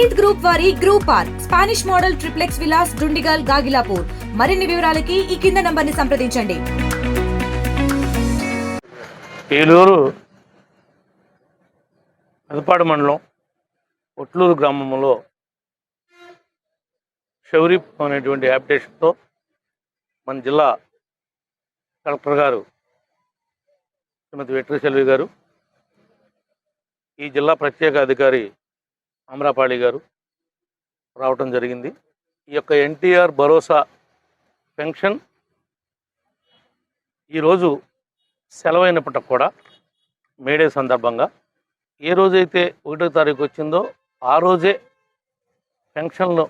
హెయిత్ group వారి group park Spanish model triplex Vilas Dundigal Gagillapur. మరిన్ని వివరాలకి ఈ కింద నంబర్ని సంప్రదించండి. ఏలూరు పెదపాడు మండలం ఒట్లూరు గ్రామంలో శౌరి అనేటువంటి యాప్టేషన్తో మన జిల్లా కలెక్టర్ గారు శ్రీమతి వెట్రిసెల్వి గారు, ఈ జిల్లా ప్రత్యేక అధికారి అమరాపాళి గారు రావటం జరిగింది. ఈ యొక్క ఎన్టీఆర్ భరోసా పెన్షన్ ఈరోజు సెలవైనప్పటికి కూడా మేడే సందర్భంగా ఏ రోజైతే 1వ తారీఖు వచ్చిందో ఆ రోజే పెన్షన్లు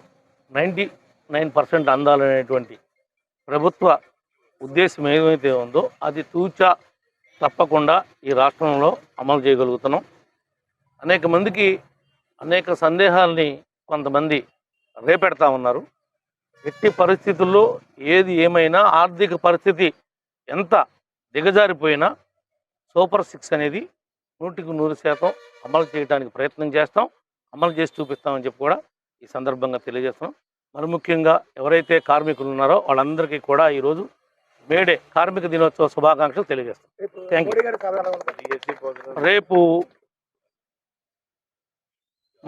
99% అందాలనేటువంటి ప్రభుత్వ ఉద్దేశం ఏమైతే ఉందో అది తూచా తప్పకుండా ఈ రాష్ట్రంలో అమలు చేయగలుగుతున్నాం. అనేక మందికి అనేక సందేహాల్ని కొంతమంది రేపెడతా ఉన్నారు. ఎట్టి పరిస్థితుల్లో ఏది ఏమైనా ఆర్థిక పరిస్థితి ఎంత దిగజారిపోయినా సూపర్ 6 అనేది 100% అమలు చేయడానికి ప్రయత్నం చేస్తాం, అమలు చేసి చూపిస్తామని చెప్పి కూడా ఈ సందర్భంగా తెలియజేస్తున్నాం. మరి ముఖ్యంగా ఎవరైతే కార్మికులు ఉన్నారో వాళ్ళందరికీ కూడా ఈరోజు మేడే కార్మిక దినోత్సవ శుభాకాంక్షలు తెలియజేస్తాం. Thank you. రేపు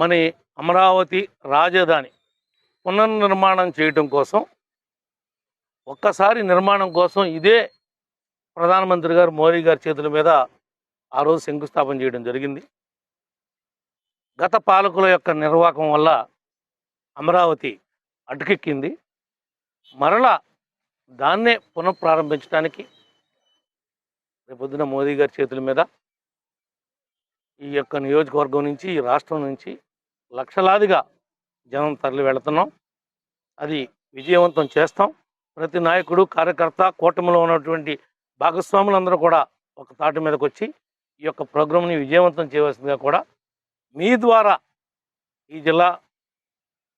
మన అమరావతి రాజధాని పునర్నిర్మాణం చేయటం కోసం, ఒక్కసారి నిర్మాణం కోసం ఇదే ప్రధానమంత్రి గారు మోడీ గారి చేతుల మీద ఆ రోజు శంకుస్థాపన చేయడం జరిగింది. గత పాలకుల యొక్క నిర్వాహకం వల్ల అమరావతి అటుకెక్కింది. మరలా దాన్నే పునఃప్రారంభించడానికి రేపొద్దున మోదీ గారి చేతుల మీద ఈ యొక్క నియోజకవర్గం నుంచి, ఈ రాష్ట్రం నుంచి లక్షలాదిగా జనం తరలి వెళుతున్నాం. అది విజయవంతం చేస్తాం. ప్రతి నాయకుడు, కార్యకర్త, కూటమిలో ఉన్నటువంటి భాగస్వాములందరూ కూడా ఒక తాటి మీదకి వచ్చి ఈ యొక్క ప్రోగ్రాంని విజయవంతం చేయవలసిందిగా కూడా మీ ద్వారా ఈ జిల్లా,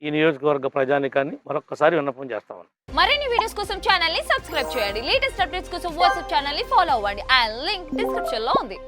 ఈ నియోజకవర్గ ప్రజానికాన్ని మరొక్కసారి విన్నపం చేస్తామని. మరిన్ని వీడియోస్ కోసం ఛానల్ ని సబ్స్క్రైబ్ చేయండి. లేటెస్ట్ అప్డేట్స్ కోసం వాట్సాప్ ఛానల్ ని ఫాలో అవ్వండి. ఆ లింక్ డిస్క్రిప్షన్ లో ఉంది.